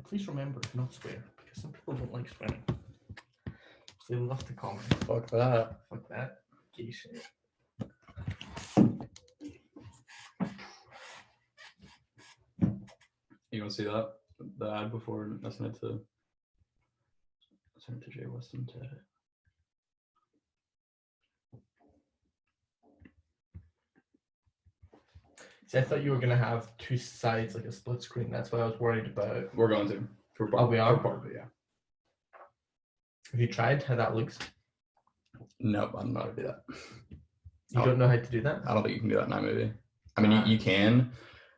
Please remember to not swear, because some people don't like swearing. They love to comment. Fuck that. Fuck that. Gay shit. You want to see that? The ad before I sent it to Jay Weston today. See, I thought you were gonna have two sides, like a split screen. That's what I was worried about. We're going to. We are? For part of it, yeah. Have you tried how that looks? Nope, I don't know how to do that. You don't know how to do that? I don't think you can do that in iMovie. I mean, you can.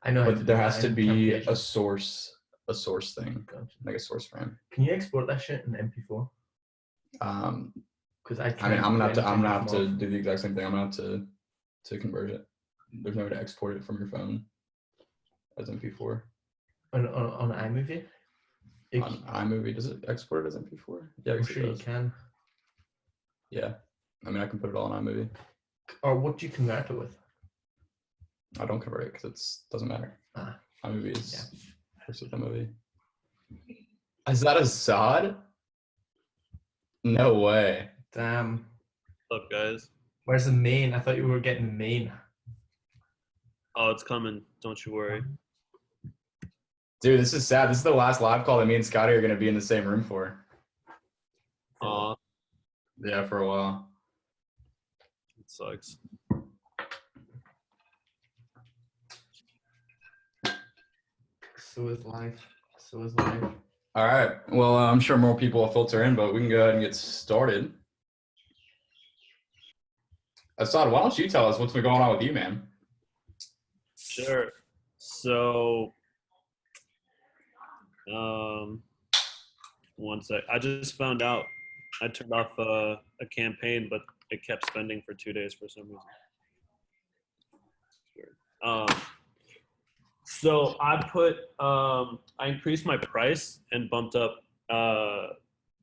I know how to but do there that has to in be Camtasia. a source thing, Gotcha. like a source frame. Can you export that shit in MP4? Because I can't. I mean, I'm gonna have to do do the exact same thing. I'm gonna have to convert it. There's no way to export it from your phone as MP4. On iMovie. On iMovie, does it export it as MP4? Yeah, I I'm guess sure it you does. can. Yeah, I mean, I can put it all on iMovie. Or what do you convert it with? I don't convert it because it doesn't matter. iMovie is first with iMovie. Is that a sod? No way. Damn. What's up, guys? Where's the main? I thought you were getting the main. Oh, it's coming. Don't you worry. Dude, this is sad. This is the last live call that me and Scotty are going to be in the same room for. Aw, Yeah, for a while. it sucks. So is life. So is life. All right. Well, I'm sure more people will filter in, but we can go ahead and get started. Assad, why don't you tell us what's been going on with you, man? Sure. So, one sec. I just found out I turned off a campaign, but it kept spending for 2 days for some reason. Weird. So I increased my price and bumped up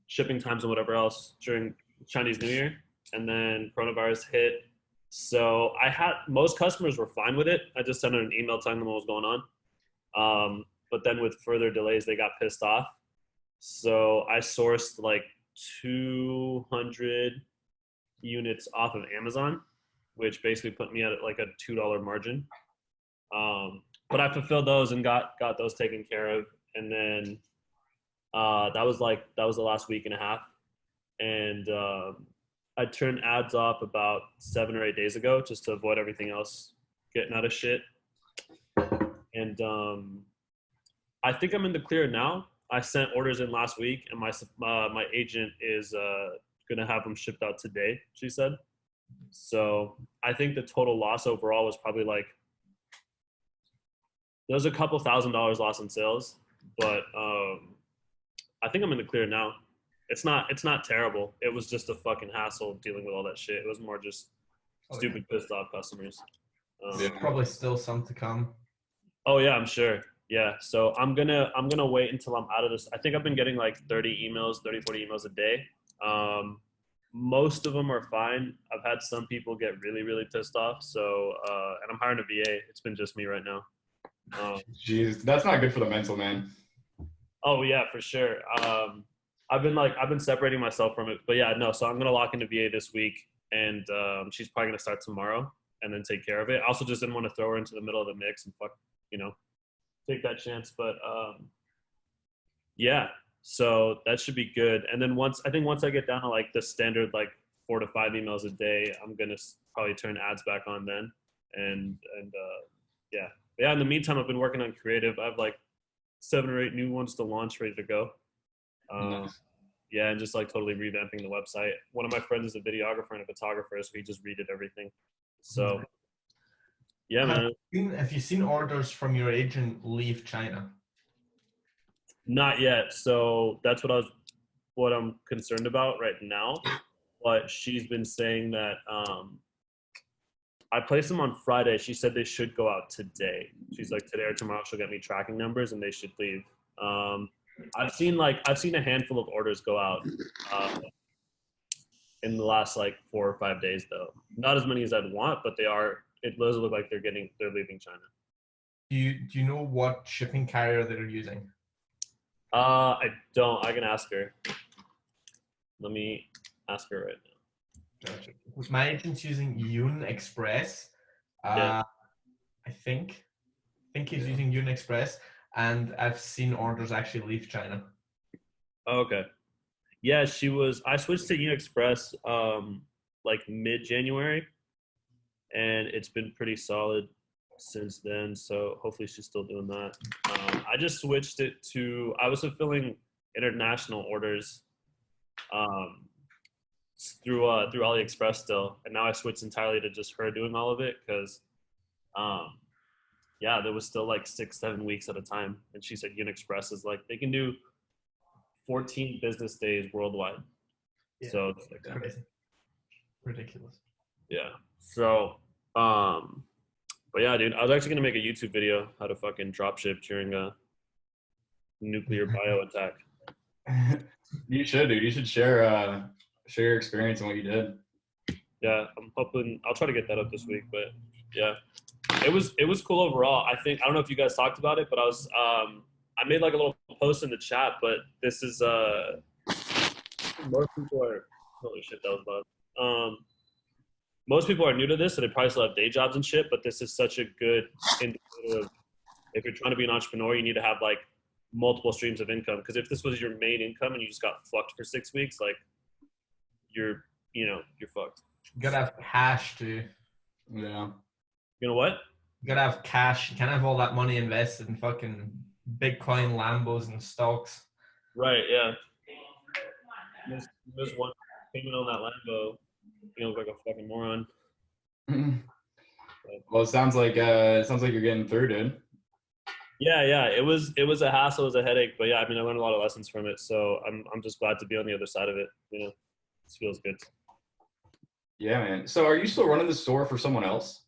shipping times and whatever else during Chinese New Year, and then coronavirus hit. So most customers were fine with it. I just sent out an email telling them what was going on. But then with further delays, they got pissed off. So I sourced like 200 units off of Amazon, which basically put me at like a $2 margin. But I fulfilled those and got those taken care of. And then that was the last week and a half. And I turned ads off about 7 or 8 days ago just to avoid everything else getting out of shit. And I think I'm in the clear now. I sent orders in last week, and my agent is gonna have them shipped out today, she said. So I think the total loss overall was probably like, there was a couple $1,000s loss in sales, but I think I'm in the clear now. It's not terrible. It was just a fucking hassle dealing with all that shit. It was more just stupid pissed off customers. Probably still some to come. Oh yeah, I'm sure. Yeah. So I'm gonna wait until I'm out of this. I think I've been getting like 30, 40 emails a day. Most of them are fine. I've had some people get really, really pissed off. So and I'm hiring a VA. It's been just me right now. Jeez, that's not good for the mental, man. Oh yeah, for sure. I've been separating myself from it, but yeah, no. So I'm gonna lock into VA this week, and she's probably gonna start tomorrow, and then take care of it. I also just didn't want to throw her into the middle of the mix and take that chance. But yeah, so that should be good. And then once I get down to like the standard like 4 to 5 emails a day, I'm gonna probably turn ads back on then, and yeah. But yeah, in the meantime, I've been working on creative. I have like 7 or 8 new ones to launch, ready to go. Nice. Yeah, and just like totally revamping the website. One of my friends is a videographer and a photographer, so he just redid everything. So yeah, man. Have you seen orders from your agent leave China? Not yet. So that's what I'm concerned about right now. But she's been saying that I placed them on Friday. She said they should go out today. She's like, today or tomorrow she'll get me tracking numbers and they should leave. I've seen a handful of orders go out in the last like 4 or 5 days though. Not as many as I'd want, but it does look like they're leaving China. Do you know what shipping carrier they're using? I don't. I can ask her. Let me ask her right now. Gotcha. My agent's using Yoon Express. Yeah. I think he's using Yoon Express, and I've seen orders actually leave China. Oh, okay. Yeah, she was. I switched to Express like mid-January, and it's been pretty solid since then. So hopefully she's still doing that. I just switched it to. I was fulfilling international orders um, through AliExpress still, and now I switched entirely to just her doing all of it because, um, yeah, there was still like 6-7 weeks at a time, and she said Express is like they can do 14 business days worldwide. Yeah, so it's like crazy, ridiculous. Yeah. So, but yeah, dude, I was actually gonna make a YouTube video how to fucking drop ship during a nuclear bio attack. You should, dude. You should share your experience and what you did. Yeah, I'm hoping I'll try to get that up this week. But yeah, it was cool overall. I think I don't know if you guys talked about it, but I made like a little post in the chat. But this is most people are holy shit that was loud. Most people are new to this, so they probably still have day jobs and shit. But this is such a good indicator of if you're trying to be an entrepreneur, you need to have like multiple streams of income. Because if this was your main income and you just got fucked for 6 weeks, like you're fucked. You gotta have cash too. Yeah. You know what? You gotta have cash. You can't have all that money invested in fucking Bitcoin, Lambos, and stocks. Right. Yeah. There's one payment on that Lambo. You look like a fucking moron. Well, it sounds like you're getting through, dude. Yeah. It was a hassle, it was a headache, but yeah, I mean, I learned a lot of lessons from it. So I'm just glad to be on the other side of it. This feels good. Yeah, man. So, are you still running the store for someone else?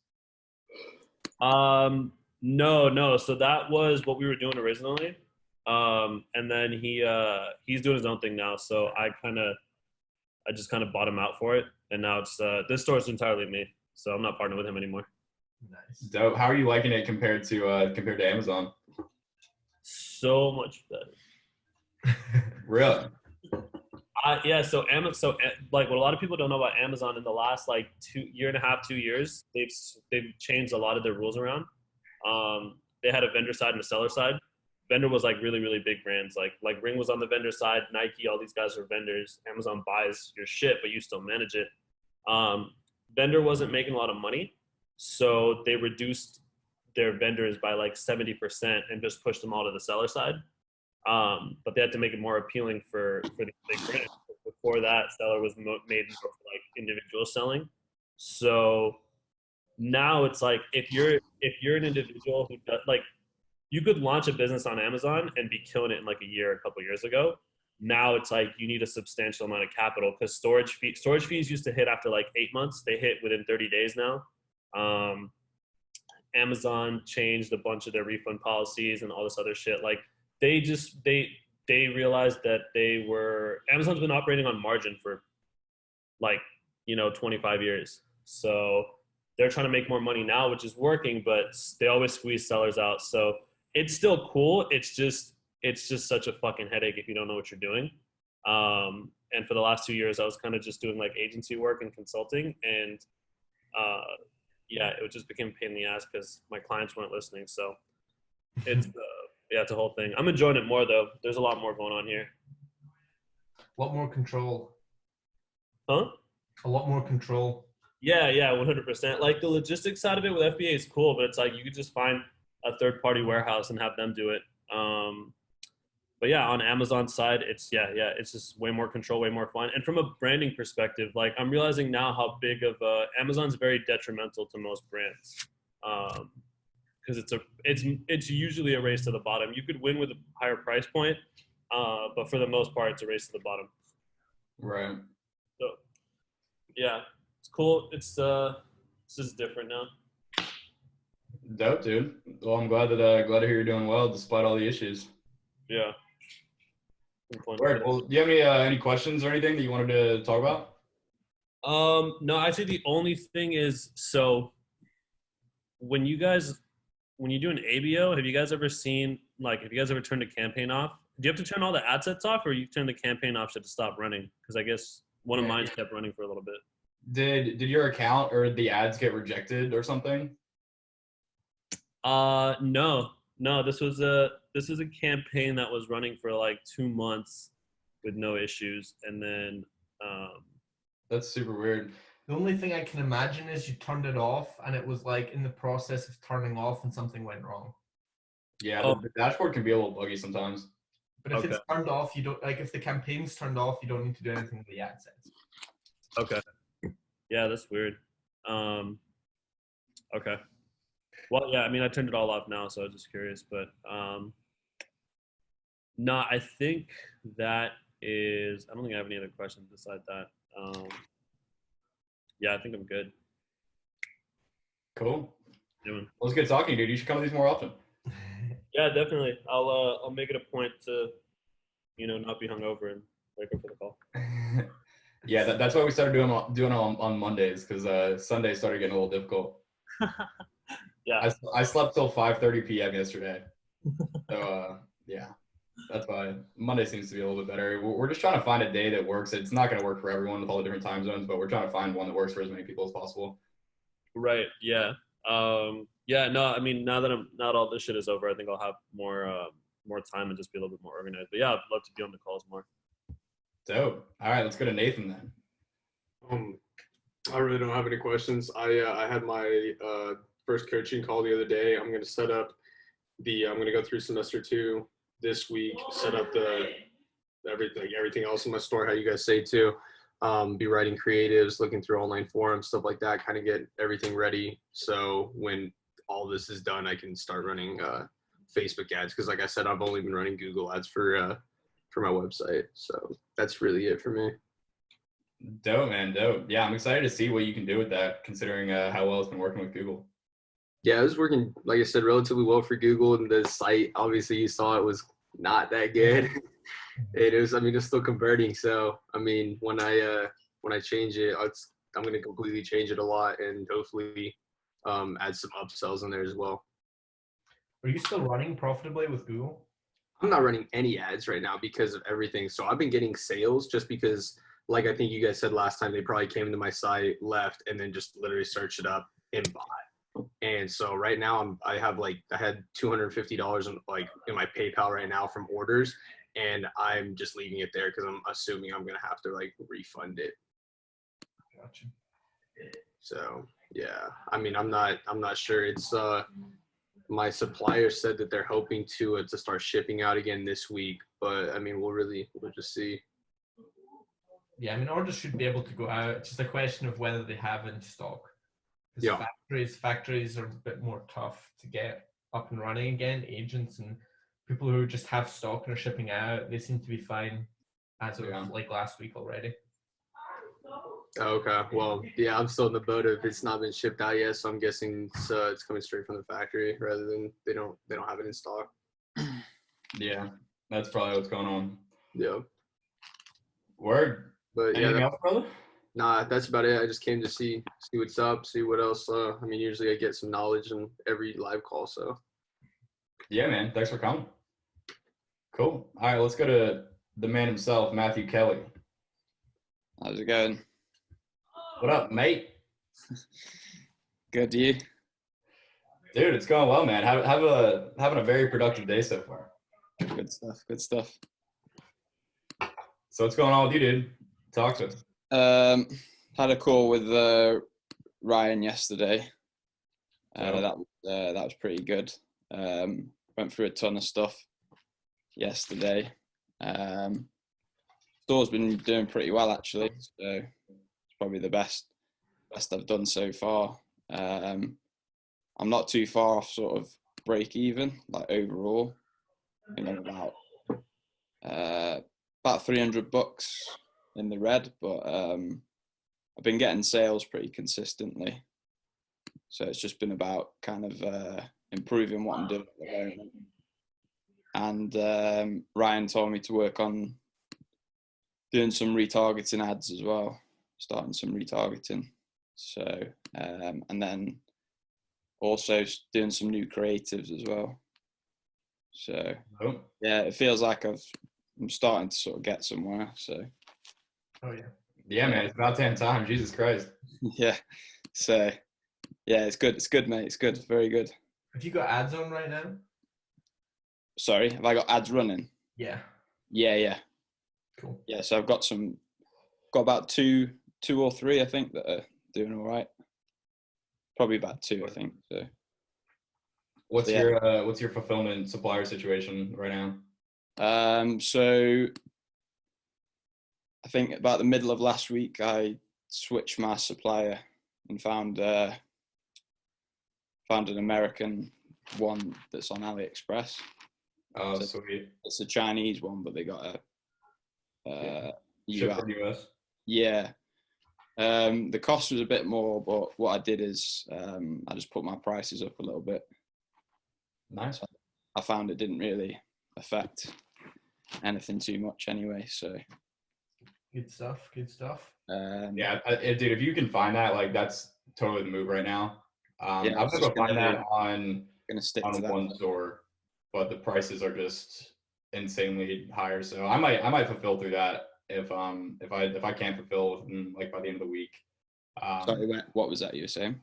No. So that was what we were doing originally. And then he's doing his own thing now. So I just kind of bought him out for it, and now it's this store is entirely me. So I'm not partnering with him anymore. Nice. Dope. How are you liking it compared to Amazon? So much better. Really? Yeah. So like what a lot of people don't know about Amazon in the last like 2 years, they've changed a lot of their rules around. They had a vendor side and a seller side. Vendor was like really, really big brands. Like Ring was on the vendor side, Nike, all these guys are vendors. Amazon buys your shit, but you still manage it. Vendor wasn't making a lot of money, so they reduced their vendors by like 70% and just pushed them all to the seller side. But they had to make it more appealing for the big brands. Before that, seller was made more for like individual selling. So now it's like if you're an individual who does, like you could launch a business on Amazon and be killing it in like a couple years ago. Now it's like you need a substantial amount of capital because storage fees used to hit after like 8 months. They hit within 30 days now. Amazon changed a bunch of their refund policies and all this other shit. Like they realized that Amazon's been operating on margin for like 25 years. So they're trying to make more money now, which is working, but they always squeeze sellers out. So it's still cool. It's just such a fucking headache if you don't know what you're doing. And for the last 2 years, I was kind of just doing like agency work and consulting, and yeah, it just became a pain in the ass because my clients weren't listening. So it's it's a whole thing. I'm enjoying it more though. There's a lot more going on here. A lot more control. Huh? A lot more control. Yeah, 100%. Like the logistics side of it with FBA is cool, but it's like you could just find a third-party warehouse and have them do it. But yeah, on Amazon side, it's just way more control, way more fun. And from a branding perspective, like I'm realizing now how big of Amazon's very detrimental to most brands, because it's usually a race to the bottom. You could win with a higher price point, but for the most part, it's a race to the bottom. Right. So yeah, it's cool. This is different now. Dope, dude. Well, I'm glad to hear you're doing well despite all the issues. Yeah. All right. Well, do you have any questions or anything that you wanted to talk about? No, actually the only thing is, so when you do an ABO, have you guys ever turned a campaign off Do you have to turn all the ad sets off, or you turn the campaign option to stop running? Because I guess one of mine kept running for a little bit. Did your account or the ads get rejected or something? No. This was a campaign that was running for like 2 months with no issues, and then that's super weird. The only thing I can imagine is you turned it off, and it was like in the process of turning off, and something went wrong. Yeah, the dashboard can be a little buggy sometimes. But if it's turned off, you don't like if the campaign's turned off, you don't need to do anything with the ad sets. Okay. Yeah, that's weird. Okay. Well, yeah, I mean, I turned it all off now, so I was just curious. But no, I think that is. I don't think I have any other questions beside that. Yeah, I think I'm good. Cool. Yeah, well, it's good talking, dude. You should come to these more often. Yeah, definitely. I'll make it a point to, not be hungover and wake up for the call. Yeah, that's why we started doing on Mondays, because Sundays started getting a little difficult. Yeah. I slept till 5:30 p.m. yesterday. So yeah, that's why Monday seems to be a little bit better. We're just trying to find a day that works. It's not going to work for everyone with all the different time zones, but we're trying to find one that works for as many people as possible. Right. Yeah. Yeah. No, I mean, now that not all this shit is over, I think I'll have more time and just be a little bit more organized. But yeah, I'd love to be on the calls more. Dope. All right, let's go to Nathan then. I really don't have any questions. I had my first coaching call the other day. I'm going to set up I'm going to go through semester 2 this week, set up everything else in my store, how you guys say too. Be writing creatives, looking through online forums, stuff like that, kind of get everything ready. So when all this is done, I can start running Facebook ads. Because like I said, I've only been running Google ads for my website. So that's really it for me. Dope, man. Dope. Yeah, I'm excited to see what you can do with that, considering how well it's been working with Google. Yeah, it was working, like I said, relatively well for Google, and the site, obviously you saw it was not that good. It's still converting. So, I mean, when I change it, I'm going to completely change it a lot, and hopefully add some upsells in there as well. Are you still running profitably with Google? I'm not running any ads right now because of everything. So I've been getting sales just because, like I think you guys said last time, they probably came to my site, left, and then just literally searched it up and bought. And so right now I had $250 in my PayPal right now from orders, and I'm just leaving it there because I'm assuming I'm gonna have to refund it. Gotcha. So yeah, I mean I'm not sure. It's my supplier said that they're hoping to start shipping out again this week, but I mean we'll just see. Yeah, I mean orders should be able to go out. It's just a question of whether they have in stock. Yeah. Factories are a bit more tough to get up and running again. Agents and people who just have stock and are shipping out, they seem to be fine as of last week already. Okay. Well, yeah, I'm still in the boat of it's not been shipped out yet, so I'm guessing it's coming straight from the factory rather than they don't have it in stock. Yeah, that's probably what's going on. Yeah. Word. But anything else, brother? Nah, that's about it. I just came to see what's up, see what else. Usually I get some knowledge in every live call. So. Yeah, man. Thanks for coming. Cool. All right, let's go to the man himself, Matthew Kelly. How's it going? What up, mate? Good, you? Dude, it's going well, man. Having a very productive day so far. Good stuff. So what's going on with you, dude? Talk to us. Had a call with Ryan yesterday. That was pretty good. Went through a ton of stuff yesterday. Store's been doing pretty well actually, so it's probably the best I've done so far. I'm not too far off sort of break even, like overall. I think I'm about $300 in the red, but I've been getting sales pretty consistently. So it's just been about kind of improving what I'm doing at the moment. And Ryan told me to work on doing some retargeting ads as well, starting some retargeting. So, and then also doing some new creatives as well. So Oh, yeah, it feels like I'm starting to sort of get somewhere. So Oh yeah. yeah, man, it's about damn time. Jesus Christ. yeah, so yeah, it's good. It's good, mate. It's good. Very good. Have you got ads on right now? Sorry, have I got ads running? Yeah. Yeah. Cool. Yeah, so I've got about two or three, I think, that are doing all right. Probably about two, I think. So What's yeah. what's your fulfillment supplier situation right now? So I think about the middle of last week, I switched my supplier and found an American one that's on AliExpress. Oh, So sweet. it's a Chinese one, but they got a Ship US. from US. Yeah. The cost was a bit more, but what I did is I just put my prices up a little bit. Nice. So I found it didn't really affect anything too much anyway. So Good stuff. Good stuff. Yeah, dude, if you can find that, like, that's totally the move right now. yeah, I I've was been just able to find that gonna stick to on that. one store, but the prices are just insanely higher. So I might fulfill through that if I can't fulfill within, like, by the end of the week. Sorry, what was that you were saying?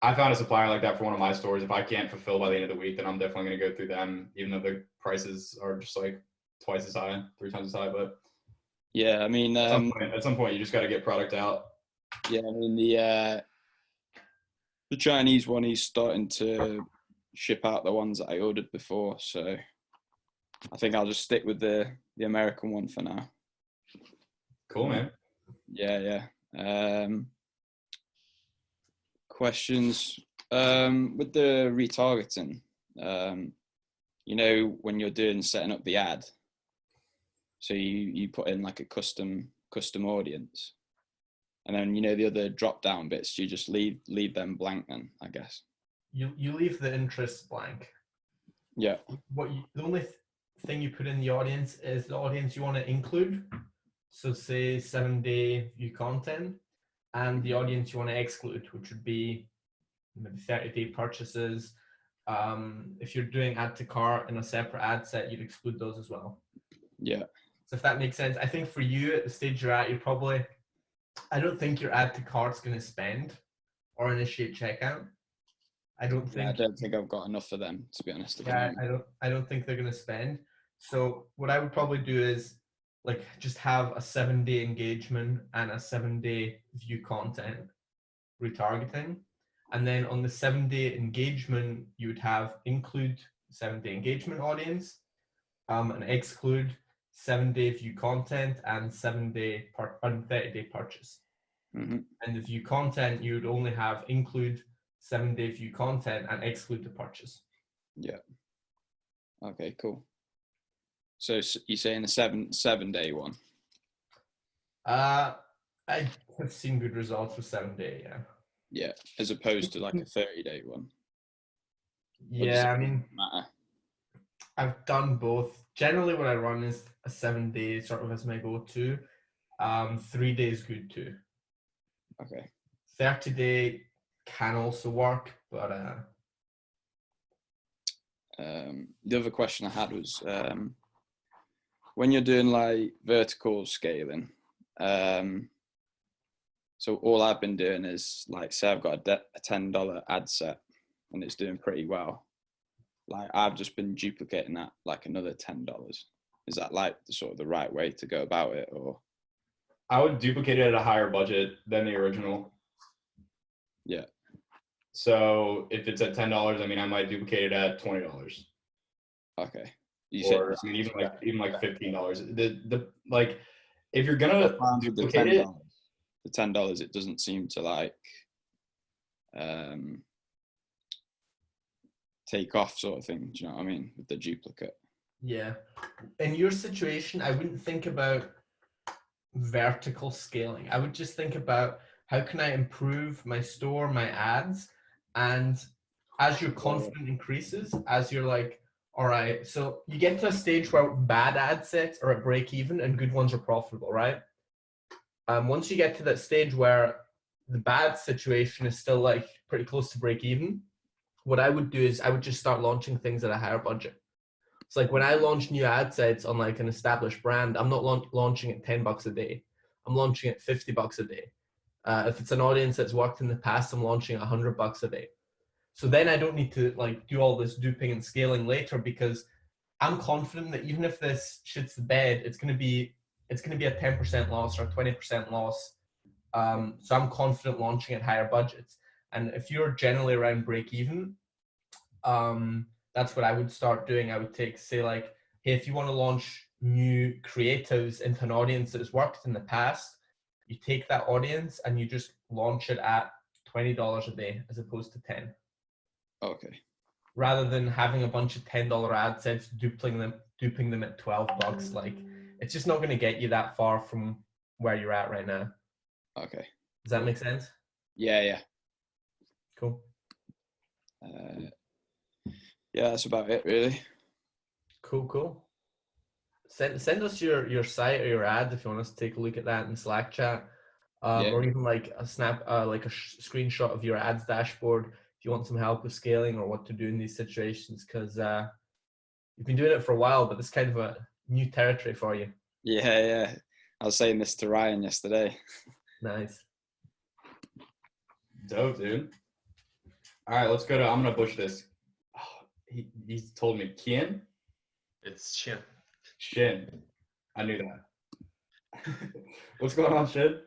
I found a supplier like that for one of my stores. If I can't fulfill by the end of the week, then I'm definitely going to go through them, even though the prices are just like twice as high, 3 times as high. But Yeah, I mean, at some point, you just got to get product out. yeah, I mean the Chinese one, he's starting to ship out the ones that I ordered before, so I think I'll just stick with the American one for now. Cool, man. Yeah. Questions with the retargeting. You know, when you're setting up the ad, so you put in like a custom audience, and then the other drop down bits, you just leave them blank. Then I guess You leave the interests blank. Yeah. The only thing you put in the audience is the audience you want to include. So say 7-day view content, and the audience you want to exclude, which would be maybe 30-day purchases. If you're doing add to cart in a separate ad set, you'd exclude those as well. Yeah. So if that makes sense, I think for you at the stage you're at, I don't think your add to cart's going to spend or initiate checkout. I don't think I've got enough for them, to be honest. I don't think they're going to spend. So what I would probably do is like just have a 7-day engagement and a 7-day view content retargeting. And then on the 7-day engagement, you would have include 7-day engagement audience and exclude 7-day view content and 30-day purchase. Mm-hmm. And the view content, you would only have include 7-day view content and exclude the purchase. Yeah. Okay, cool. So you're saying a 7-day one? I have seen good results with 7-day, yeah. Yeah, as opposed to like a 30-day one. Yeah, I mean, matter? I've done both. Generally, what I run is a 7-day sort of as my go-to. 3 days good too. Okay. 30-day can also work, but the other question I had was when you're doing like vertical scaling, so all I've been doing is like, say I've got a $10 ad set and it's doing pretty well. Like I've just been duplicating that like another $10. Is that like the right way to go about it, or? I would duplicate it at a higher budget than the original. Yeah. So if it's at $10, I mean, I might duplicate it at $20. Okay. Or I mean, even like $15. The like, if you're gonna duplicate it, the $10, it doesn't seem to like take off, sort of thing. Do you know what I mean, with the duplicate? yeah. In your situation, I wouldn't think about vertical scaling. I would just think about how can I improve my store, my ads, and as your confidence increases, as you're like, all right, so you get to a stage where bad ad sets are at break even and good ones are profitable, right? Once you get to that stage where the bad situation is still like pretty close to break even, what I would do is I would just start launching things at a higher budget. It's like when I launch new ad sets on like an established brand, I'm not launching at $10 a day. I'm launching at $50 a day. If it's an audience that's worked in the past, I'm launching at $100 a day. So then I don't need to like do all this duping and scaling later, because I'm confident that even if this shits the bed, it's gonna be a 10% loss or a 20% loss. So I'm confident launching at higher budgets. And if you're generally around break even, that's what I would start doing. I would take, say, like, hey, if you want to launch new creatives into an audience that has worked in the past, you take that audience and you just launch it at $20 a day as opposed to 10, Okay. rather than having a bunch of $10 ad sets, duping them at $12. Like, it's just not going to get you that far from where you're at right now. Okay. Does that make sense? Yeah. Cool. Yeah, that's about it, really. Cool. Send us your site or your ad if you want us to take a look at that in Slack chat, Yeah. or even like a screenshot of your ads dashboard if you want some help with scaling or what to do in these situations, because you've been doing it for a while, but it's kind of a new territory for you. Yeah. I was saying this to Ryan yesterday. Nice. Dope, dude. All right, let's go to. I'm gonna butcher this. Oh, he's told me Kian. It's Shin. Shin. I knew that. What's going on, Shin?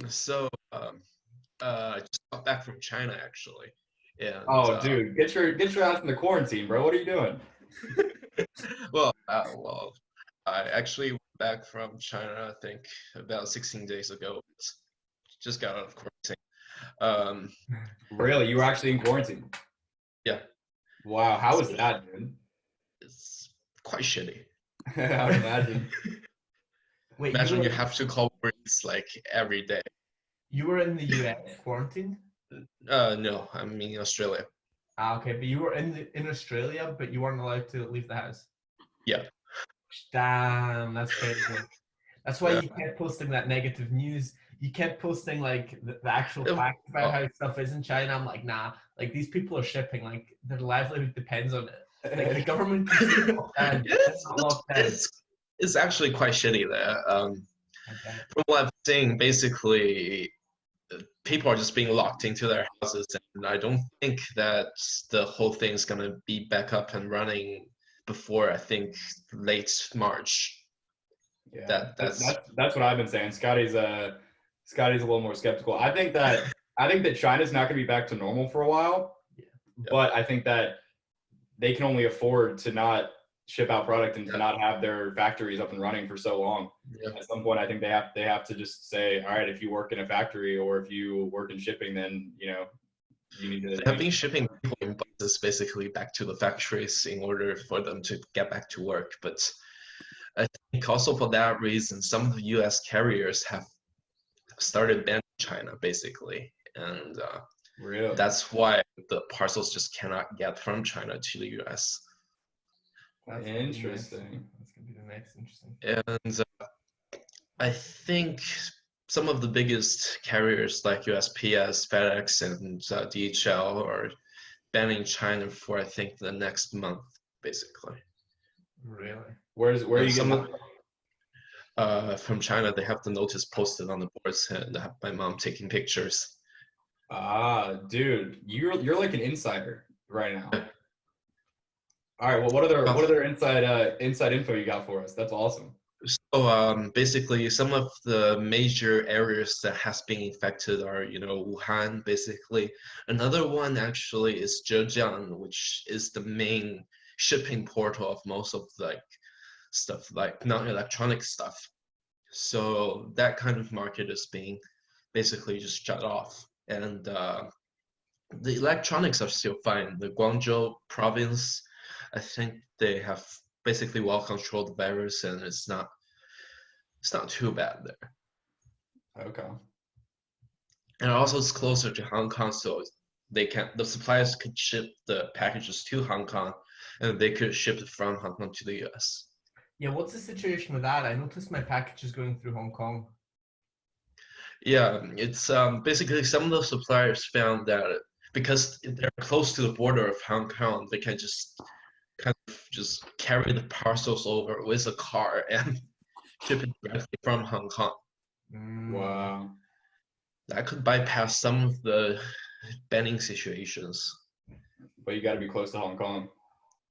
So, I just got back from China actually. And, Oh, dude, get your ass in the quarantine, bro. What are you doing? well, I actually went back from China, I think about 16 days ago. Just got out of quarantine. Really? You were actually in quarantine? Yeah. Wow, how was that, dude? It's quite shitty. I would imagine. Wait, Imagine you have to call Greece like every day. you were in the US quarantine? No, I'm in Australia. Okay, but you were in Australia, but you weren't allowed to leave the house. Yeah. Damn, that's crazy. That's why Yeah. you kept posting that negative news. You kept posting like the actual facts about how stuff is in China. I'm like, nah, like these people are shipping, like their livelihood depends on it. Like the government keeps it locked down. It's not locked down. It's actually quite shitty there. Okay. From what I'm seeing, basically, people are just being locked into their houses, and I don't think that the whole thing is gonna be back up and running before, I think, late March. Yeah, That's that's what I've been saying. Scotty's a little more skeptical. I think that China's not going to be back to normal for a while. Yeah. But I think that they can only afford to not ship out product and to not have their factories up and running for so long. Yeah. At some point, I think they have to just say, all right, if you work in a factory or if you work in shipping, then you need to. They have been shipping people in buses basically back to the factories in order for them to get back to work. But I think also for that reason, some of the U.S. carriers have started banning China basically, and Really? that's why the parcels just cannot get from China to the U.S. That's gonna be Interesting. That's gonna be the next interesting. And I think some of the biggest carriers like USPS, FedEx, and DHL are banning China for I think the next month, basically. Really? Where are you Some getting? from China, they have the notice posted on the boards, and I have my mom taking pictures. Ah, dude, you're like an insider right now. All right. Well, what other inside info you got for us? That's awesome. So basically, some of the major areas that has been infected are, Wuhan, basically. Another one actually is Zhejiang, which is the main shipping portal of most of stuff like non-electronic stuff. So that kind of market is being basically just shut off, and the electronics are still fine. The Guangzhou province, I think they have basically well controlled the virus, and it's not too bad there. Okay. And also it's closer to Hong Kong, so the suppliers could ship the packages to Hong Kong, and they could ship it from Hong Kong to the US. Yeah, what's the situation with that? I noticed my package is going through Hong Kong. Yeah, it's basically some of the suppliers found that because they're close to the border of Hong Kong, they can just kind of just carry the parcels over with a car and ship it directly from Hong Kong. Wow. That could bypass some of the banning situations. But you got to be close to Hong Kong.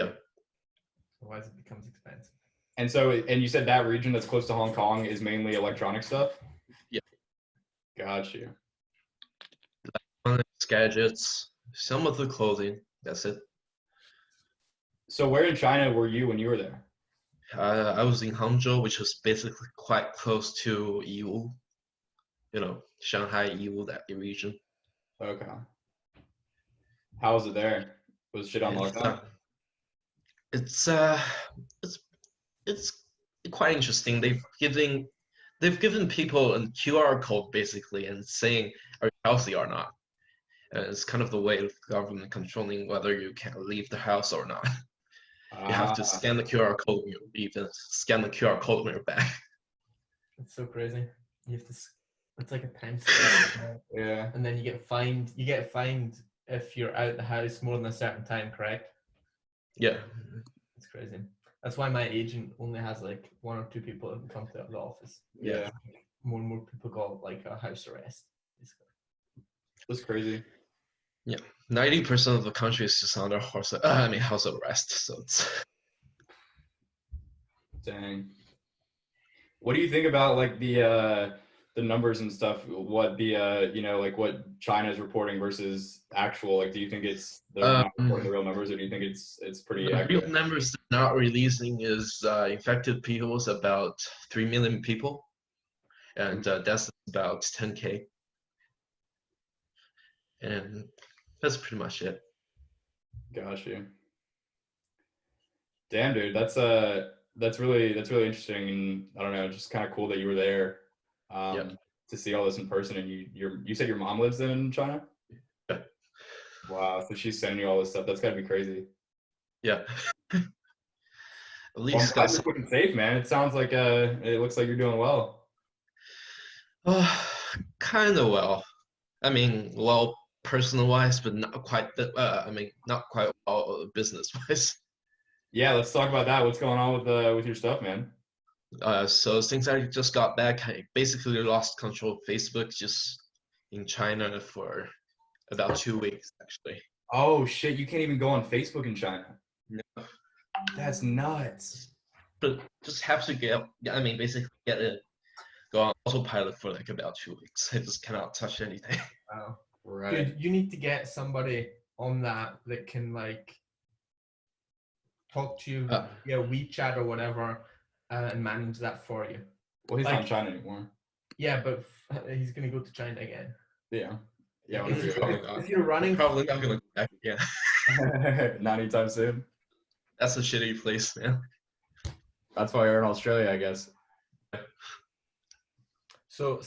Otherwise, it becomes expensive. And so, and you said that region that's close to Hong Kong is mainly electronic stuff? Yeah. Got you. Gadgets, some of the clothing. That's it. So where in China were you when you were there? I was in Hangzhou, which was basically quite close to Yiwu. Shanghai, Yiwu, that region. Okay. How was it there? Was shit on lockdown? It's quite interesting. They've given people a QR code basically and saying are you healthy or not. It's kind of the way of government controlling whether you can leave the house or not. You have to scan the QR code when you leave and scan the QR code when you're back. It's so crazy. You have to. It's like a time stamp. Yeah. And then you get fined. You get fined if you're out the house more than a certain time. Correct? Yeah. It's crazy. That's why my agent only has like 1 or 2 people that can come to the office. Yeah. More and more people got like a house arrest. Basically. That's crazy. Yeah. 90% of the country is just under house arrest. So it's. Dang. What do you think about like the numbers and stuff? What the like what China's reporting versus actual? Like, do you think it's they're not reporting the real numbers, or do you think it's pretty The accurate? real numbers they're not releasing is infected people is about 3 million people, and that's about 10K, and that's pretty much it. Gosh, you. Damn, dude, that's really interesting, and I don't know, just kind of cool that you were there, to see all this in person. And you said your mom lives in China? Yeah. Wow, so she's sending you all this stuff. That's gotta be crazy. Yeah. At Well, least I'm got just looking safe, man. It sounds like it looks like you're doing well. kind of well. I mean, well, personal wise, but not quite. Not quite well business wise. Yeah, let's talk about that. What's going on with your stuff, man? So since I just got back, I basically lost control of Facebook just in China for about 2 weeks, actually. Oh shit, you can't even go on Facebook in China. No. That's nuts. But just have to basically get it go on autopilot for like about 2 weeks. I just cannot touch anything. Wow. Right. Dude, you need to get somebody on that can like talk to you via WeChat or whatever and manage that for you. Well, he's not in China anymore. Yeah, but he's gonna go to China again. Yeah. Yeah. If you're running, probably not gonna go back again. Not anytime soon. That's a shitty place, man. That's why you're in Australia, I guess. So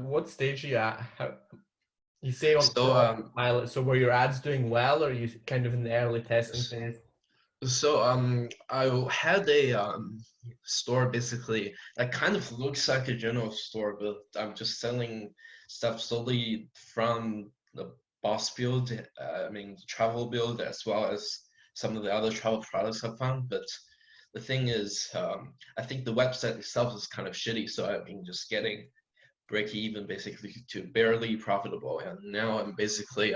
what stage are you at? You say on pilot. So were your ads doing well, or are you kind of in the early testing phase? So I had a store basically that kind of looks like a general store, but I'm just selling stuff solely from the B.O.S.S build. Travel build, as well as some of the other travel products I found. But the thing is, I think the website itself is kind of shitty, so I've been just getting break even basically to barely profitable, and now I'm basically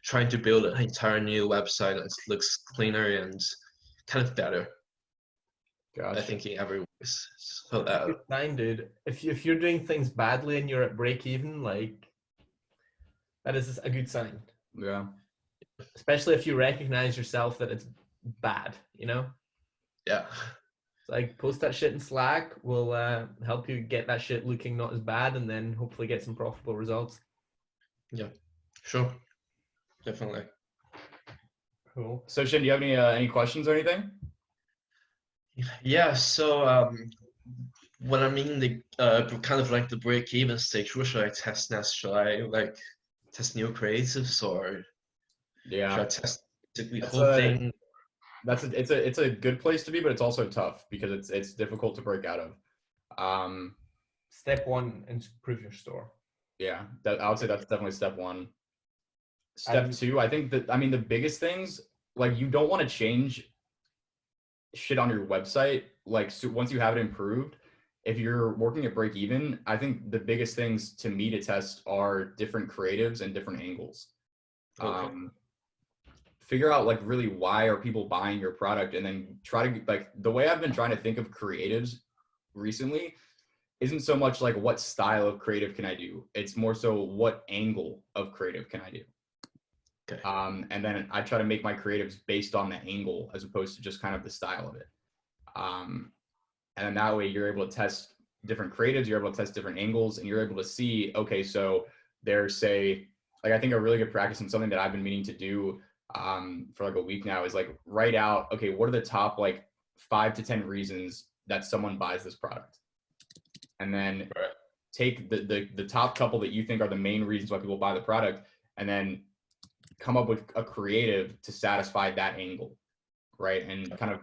trying to build an entire new website that looks cleaner and kind of better. Gotcha. I think in every way. So that good sign, dude. If you're doing things badly and you're at break even, like that is a good sign. Yeah. Especially if you recognize yourself that it's bad, Yeah. Like post that shit in Slack. We'll help you get that shit looking not as bad, and then hopefully get some profitable results. Yeah, sure, definitely. Cool. So Shin, do you have any questions or anything? Yeah. So when I'm in the kind of like the break-even stage, what should I test next? Should I like test new creatives, or should I test the whole thing? It's a good place to be, but it's also tough because it's difficult to break out of. Step 1, improve your store. Yeah, I would say that's definitely step 1. Step 2, I think the biggest things, like, you don't want to change shit on your website, like so once you have it improved, if you're working at break even, I think the biggest things to me to test are different creatives and different angles. Okay. Figure out like really why are people buying your product, and then try to like the way I've been trying to think of creatives recently isn't so much like what style of creative can I do. It's more so what angle of creative can I do. Okay. And then I try to make my creatives based on the angle as opposed to just kind of the style of it. And then that way you're able to test different creatives, you're able to test different angles, and you're able to see, okay, so there's say, like I think a really good practice and something that I've been meaning to do for like a week now is like write out, okay, what are the top like 5 to 10 reasons that someone buys this product? And then take the top couple that you think are the main reasons why people buy the product, and then come up with a creative to satisfy that angle, right? And kind of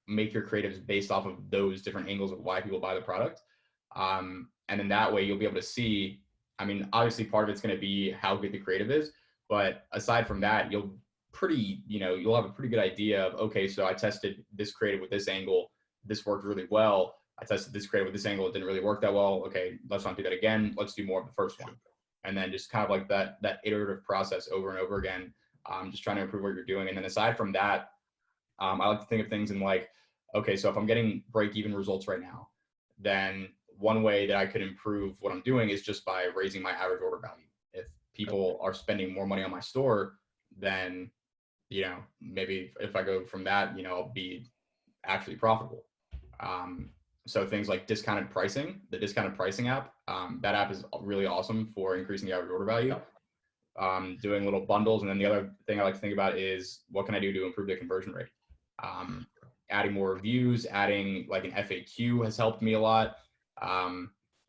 make your creatives based off of those different angles of why people buy the product. And then that way you'll be able to see, I mean, obviously part of it's going to be how good the creative is, but aside from that, you'll have a pretty good idea of, okay, so I tested this creative with this angle, this worked really well. I tested this creative with this angle, it didn't really work that well. Okay, let's not do that again. Let's do more of the first one. And then just kind of like that iterative process over and over again, just trying to improve what you're doing. And then aside from that, I like to think of things in like, okay, so if I'm getting break-even results right now, then one way that I could improve what I'm doing is just by raising my average order value. If people are spending more money on my store, then, maybe if I go from that, I'll be actually profitable. So things like the discounted pricing app, that app is really awesome for increasing the average order value. Doing little bundles. And then the other thing I like to think about is what can I do to improve the conversion rate? Adding more reviews, adding like an FAQ has helped me a lot.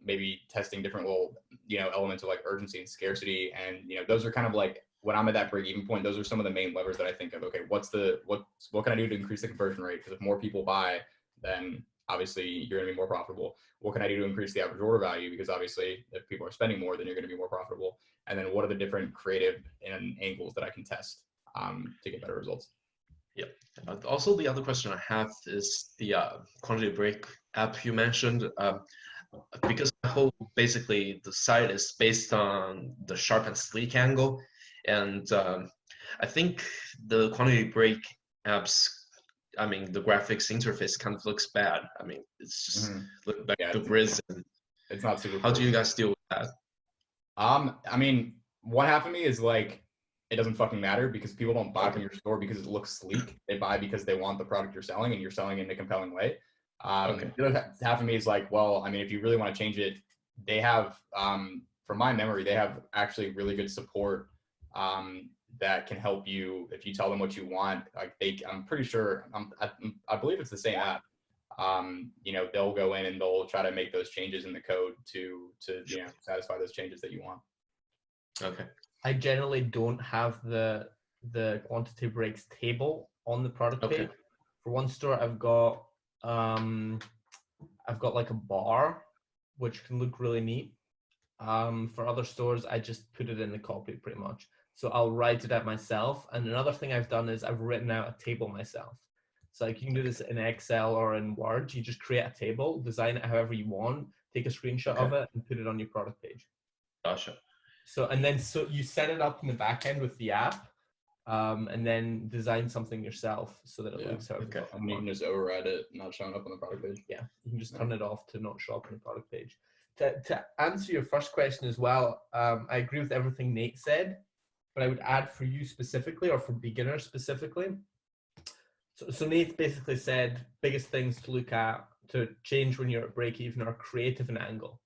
Maybe testing different little, elements of like urgency and scarcity. And, those are kind of like, when I'm at that break-even point, those are some of the main levers that I think of. Okay, what can I do to increase the conversion rate? Because if more people buy, then obviously you're going to be more profitable. What can I do to increase the average order value? Because obviously if people are spending more, then you're going to be more profitable. And then what are the different creative and angles that I can test to get better results? Yeah. Also, the other question I have is the quantity break app you mentioned. Because basically the site is based on the sharp and sleek angle, and I think the quantity break apps, I mean, the graphics interface kind of looks bad. I mean, it's just look like the grids. And it's not super. How do you guys deal with that? I mean, one half of me is like, it doesn't fucking matter because people don't buy from your store because it looks sleek. They buy because they want the product you're selling and you're selling it in a compelling way. The other half of me is like, well, I mean, if you really want to change it, they have, from my memory, they have actually really good support that can help you if you tell them what you want. Like I'm pretty sure, I believe it's the same app. They'll go in and they'll try to make those changes in the code to satisfy those changes that you want. Okay. I generally don't have the quantity breaks table on the product page. For one store, I've got like a bar, which can look really neat. For other stores, I just put it in the copy pretty much. So I'll write it out myself. And another thing I've done is I've written out a table myself. So like you can do this in Excel or in Word. You just create a table, design it however you want, take a screenshot of it, and put it on your product page. Gotcha. So you set it up in the back end with the app, and then design something yourself so that it looks okay. And you can just override it, not showing up on the product page. Yeah, you can just turn it off to not show up on the product page. To answer your first question as well, I agree with everything Nate said, but I would add for you specifically, or for beginners specifically. So Nate basically said biggest things to look at to change when you're at break even are creative and angle.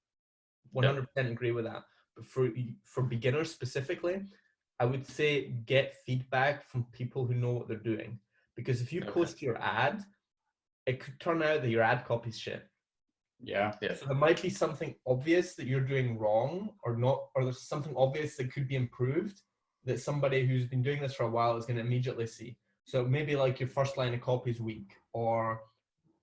100% agree with that. But for beginners specifically, I would say get feedback from people who know what they're doing. Because if you post your ad, it could turn out that your ad copy's shit. Yeah. So there might be something obvious that you're doing wrong or not, or there's something obvious that could be improved that somebody who's been doing this for a while is going to immediately see. So maybe like your first line of copy is weak, or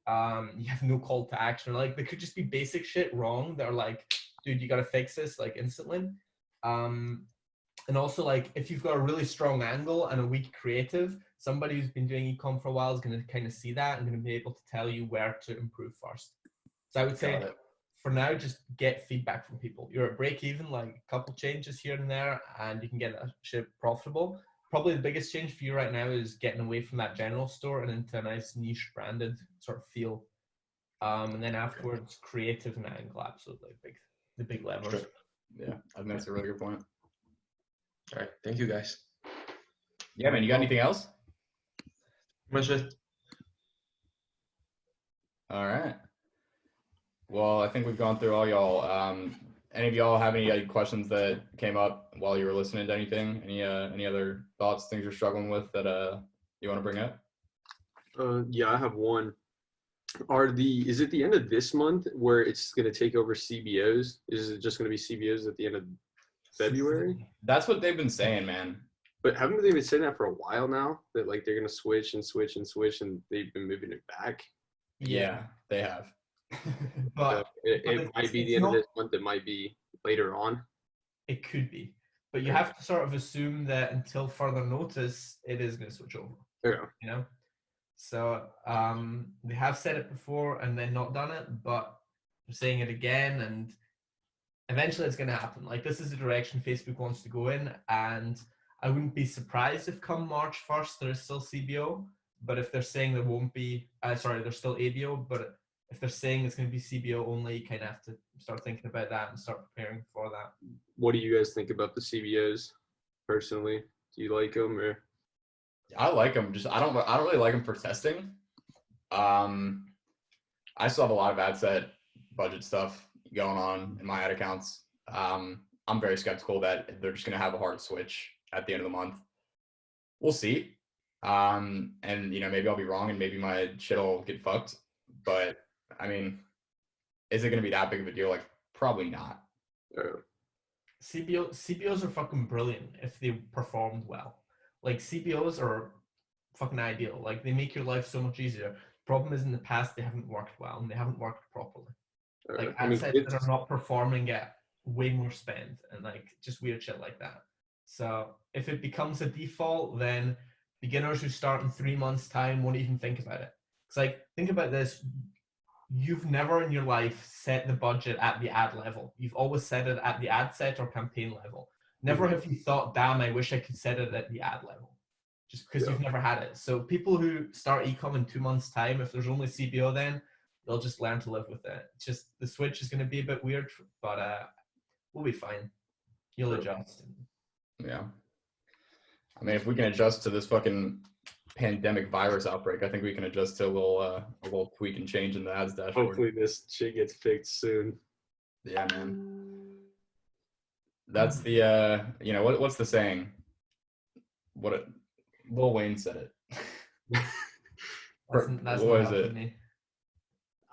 you have no call to action, or like there could just be basic shit wrong that are like, dude, you got to fix this like instantly. And also, like, if you've got a really strong angle and a weak creative, somebody who's been doing ecom for a while is going to kind of see that and going to be able to tell you where to improve first. So I would say, Got it. for now, just get feedback from people. You're at break even, like a couple changes here and there, and you can get that shit profitable. Probably the biggest change for you right now is getting away from that general store and into a nice niche branded sort of feel. And then afterwards, creative and angle, absolutely the big levers. Sure. Yeah, I think that's a really good point. All right. Thank you, guys. Yeah, man. You got anything else? Much it. All right. Well, I think we've gone through all y'all. Any of y'all have any questions that came up while you were listening to anything? Any other thoughts, things you're struggling with that you want to bring up? Yeah, I have one. Is it the end of this month where it's going to take over CBOs? Is it just going to be CBOs at the end of February? That's what they've been saying, man. But haven't they been saying that for a while now? That like they're going to switch and switch and switch, and they've been moving it back. Yeah, they have. But It might be the end of this month. It might be later on. It could be. But you have to sort of assume that until further notice, it is going to switch over. Yeah. You know? So they have said it before and then not done it, but they're saying it again, and eventually it's going to happen. Like, this is the direction Facebook wants to go in, and I wouldn't be surprised if come March 1st there is still CBO, but if they're saying there won't be, there's still ABO, but if they're saying it's going to be CBO only, you kind of have to start thinking about that and start preparing for that. What do you guys think about the CBOs personally? Do you like them or? I like them. Just I don't really like them for testing. I still have a lot of ad set budget stuff going on in my ad accounts. I'm very skeptical that they're just gonna have a hard switch at the end of the month. We'll see. And maybe I'll be wrong and maybe my shit'll get fucked. But I mean, is it gonna be that big of a deal? Like, probably not. CBOs are fucking brilliant if they performed well. Like, CBOs are fucking ideal. Like, they make your life so much easier. Problem is, in the past, they haven't worked well and they haven't worked properly. Like, ad sets that are not performing get way more spend and like just weird shit like that. So if it becomes a default, then beginners who start in 3 months' time won't even think about it. It's like, think about this. You've never in your life set the budget at the ad level. You've always set it at the ad set or campaign level. Never have you thought, damn, I wish I could set it at the ad level. Just because you've never had it. So people who start ecom in 2 months' time, if there's only CBO then, they'll just learn to live with it. It's just the switch is going to be a bit weird, but we'll be fine. You'll adjust. Yeah. I mean, if we can adjust to this fucking pandemic virus outbreak, I think we can adjust to a little tweak and change in the ads dashboard. Hopefully this shit gets fixed soon. Yeah, man. That's the what's the saying? Lil Wayne said it. That's what not is it? me.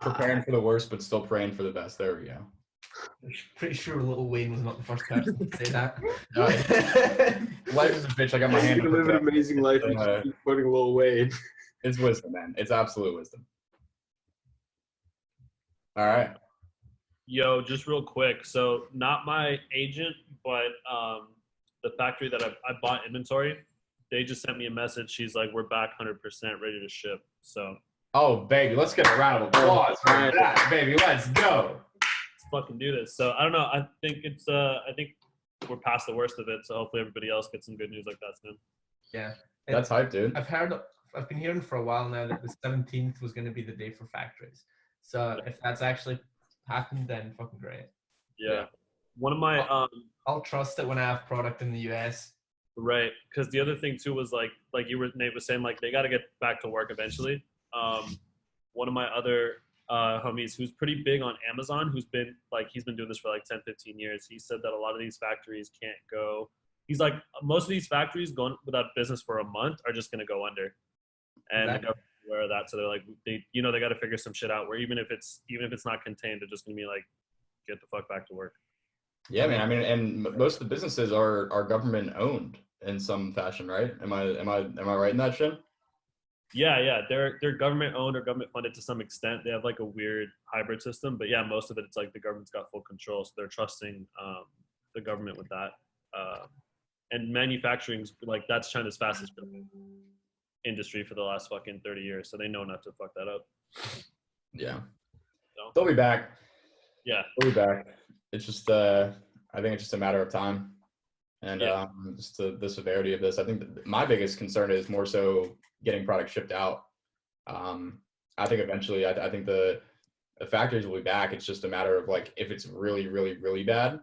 Preparing for the worst, but still praying for the best. There we go. I'm pretty sure Lil Wayne was not the first person to say that. Life is a bitch. I got my hand. You live an amazing life. You keep putting Lil Wayne. It's wisdom, man. It's absolute wisdom. All right. Yo, just real quick. So not my agent, but the factory that I bought inventory, they just sent me a message. She's like, we're back 100% ready to ship. So. Oh, baby. Let's get a round of applause for that, baby. Let's go. Let's fucking do this. So I don't know. I think we're past the worst of it. So hopefully everybody else gets some good news like that soon. Yeah. That's hype, dude. I've been hearing for a while now that the 17th was going to be the day for factories. So if that's actually happened, then fucking great. Yeah. One of my I'll trust it when I have product in the US. Right, because the other thing too was like Nate was saying, like they got to get back to work eventually. One of my other homies who's pretty big on Amazon, he's been doing this for like 10, 15 years. He said that a lot of these factories can't go. He's like, most of these factories going without business for a month are just going to go under. And the government's aware of that. So they're like, they got to figure some shit out where even if it's not contained, they're just going to be like, get the fuck back to work. Yeah, man. I mean, and most of the businesses are government owned in some fashion, right? Am I right in that shit? Yeah. They're government owned or government funded to some extent. They have like a weird hybrid system, but yeah, most of it, it's like the government's got full control. So they're trusting the government with that. And manufacturing's like that's China's fastest growing industry for the last fucking 30 years. So they know not to fuck that up. Yeah. So, They'll be back. yeah. They'll be back. It's just I think it's just a matter of time. And Yeah. just the severity of this. I think my biggest concern is more so getting product shipped out. I think eventually I think the factories will be back. It's just a matter of like if it's really, really, really bad,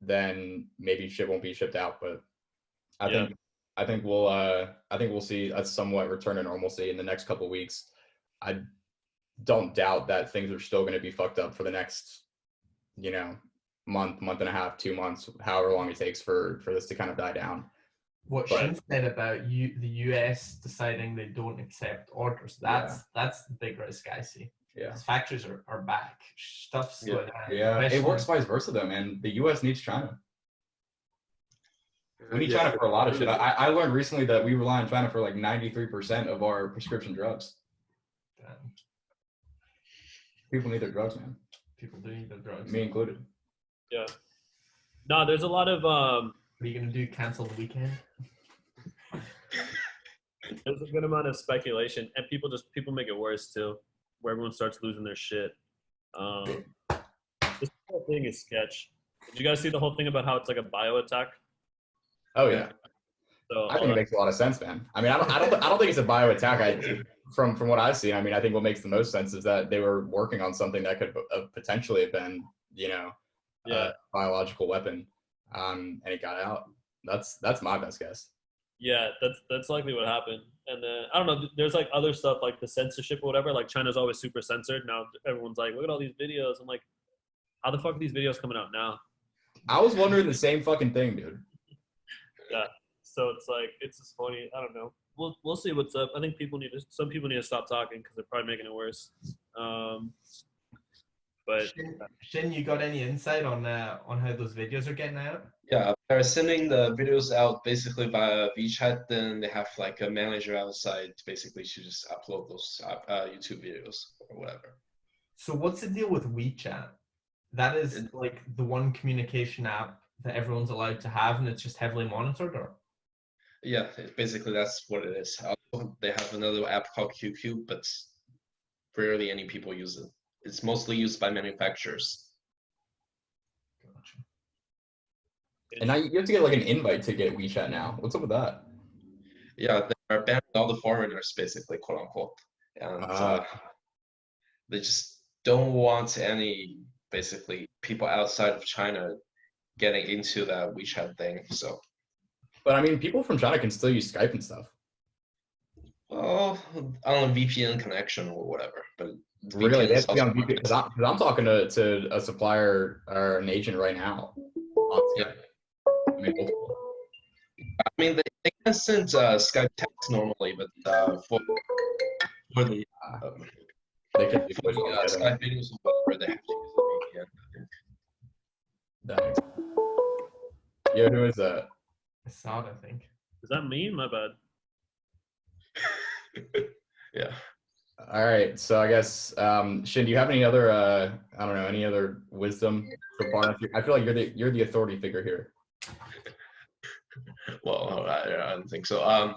then maybe shit won't be shipped out. But I think we'll see a somewhat return to normalcy in the next couple of weeks. I don't doubt that things are still going to be fucked up for the next, month and a half, 2 months, however long it takes for this to kind of die down. What Shin said about the U.S. deciding they don't accept orders, that's the big risk I see. Yeah. Because factories are back. Stuff's going down. Yeah, it works vice versa though, man. The U.S. needs China. We need China for a lot of shit. I learned recently that we rely on China for like 93% of our prescription drugs. Damn. People need their drugs, man. People do need their drugs. Me included. Yeah. No, there's a lot of What are you gonna do? Cancel the weekend? there's a good amount of speculation, and people make it worse too, where everyone starts losing their shit. This whole thing is sketch. Did you guys see the whole thing about how it's like a bio attack? Oh yeah. So I think it makes a lot of sense, man. I mean, I don't think it's a bio attack. From what I've seen, I mean, I think what makes the most sense is that they were working on something that could potentially have been, a biological weapon, and it got out. That's my best guess. Yeah, that's likely what happened. And then I don't know. There's like other stuff like the censorship or whatever. Like China's always super censored. Now everyone's like, look at all these videos. I'm like, how the fuck are these videos coming out now? I was wondering the same fucking thing, dude. Yeah. So it's like it's just funny. I don't know. We'll see what's up. I think some people need to stop talking because they're probably making it worse. But Shin, you got any insight on how those videos are getting out? Yeah, they're sending the videos out basically via WeChat. Then they have like a manager outside basically to just upload those YouTube videos or whatever. So what's the deal with WeChat? That is like the one communication app that everyone's allowed to have, and it's just heavily monitored, or? Yeah, basically that's what it is. Also, they have another app called QQ, but rarely any people use it. It's mostly used by manufacturers. Gotcha. And now you have to get like an invite to get WeChat now. What's up with that? Yeah, they're banning all the foreigners, basically, quote unquote, and they just don't want any basically people outside of China getting into that WeChat thing. So. But I mean, people from China can still use Skype and stuff. Well, on a VPN connection or whatever, but Really, they have to be on VPN because I'm talking to a supplier or an agent right now. Yeah. I mean, they can send Skype text normally, but for the they can Skype videos or whatever, they have to use a VPN. That makes sense. Yo, who is that? Assad, I think. is that me? My bad. Yeah. All right, so I guess Shin, do you have any other I don't know, any other wisdom so far? I feel like you're the authority figure here. Well, I don't think so. I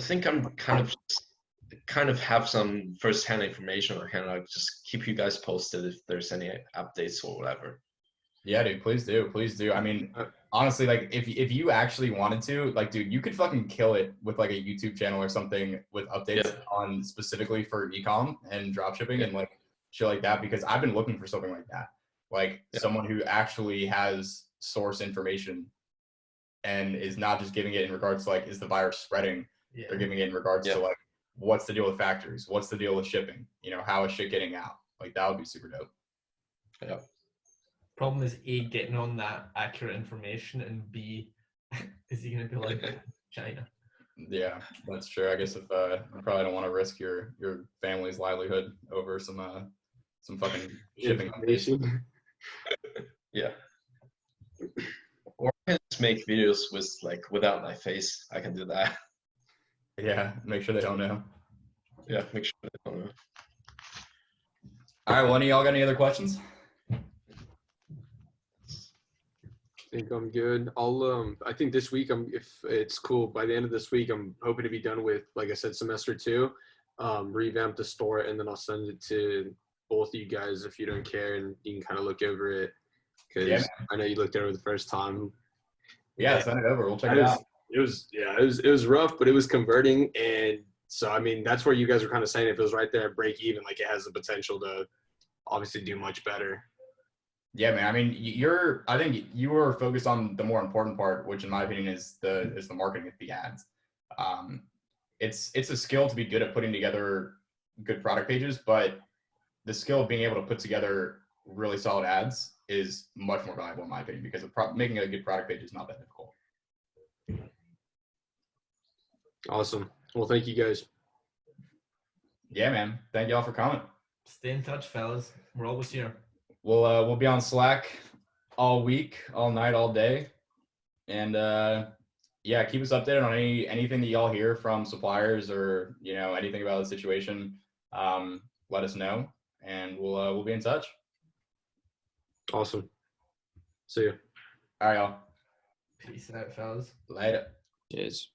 think I'm kind of have some first-hand information. I can like just keep you guys posted if there's any updates or whatever. Yeah, dude, please do. I mean, honestly, like if you actually wanted to, like, dude, you could fucking kill it with like a YouTube channel or something with updates on specifically for e-com and dropshipping and like shit like that, because I've been looking for something like that. Like someone who actually has source information and is not just giving it in regards to like, is the virus spreading? Yeah. They're giving it in regards to like, what's the deal with factories? What's the deal with shipping? How is shit getting out? Like that would be super dope. Yeah. Problem is A, getting on that accurate information, and B, is he gonna be like China? Yeah, that's true. I guess if you probably don't want to risk your family's livelihood over some fucking shipping information. Yeah. Or I can just make videos with like without my face. I can do that. Yeah, make sure they don't know. Yeah, make sure they don't know. All right, one of y'all got any other questions? think I'm good. I think this week if it's cool, by the end of this week, I'm hoping to be done with, like I said, semester 2, revamp the store, and then I'll send it to both of you guys if you don't care, and you can kind of look over it because Yeah, I know you looked over the first time. Yeah, And send it over. We'll check that it is- out. it was rough, but it was converting, and so I mean that's where you guys were kind of saying if it was right there at break even, like it has the potential to obviously do much better. Yeah, man. I mean, I think you were focused on the more important part, which in my opinion is the marketing of the ads. It's a skill to be good at putting together good product pages, but the skill of being able to put together really solid ads is much more valuable in my opinion because making a good product page is not that difficult. Awesome. Well, thank you guys. Yeah, man. Thank y'all for coming. Stay in touch, fellas. We're always here. We'll be on Slack all week, all night, all day, and yeah, keep us updated on anything that y'all hear from suppliers or anything about the situation. Let us know, and we'll be in touch. Awesome. See you. All right, y'all. Peace out, fellas. Later. Cheers.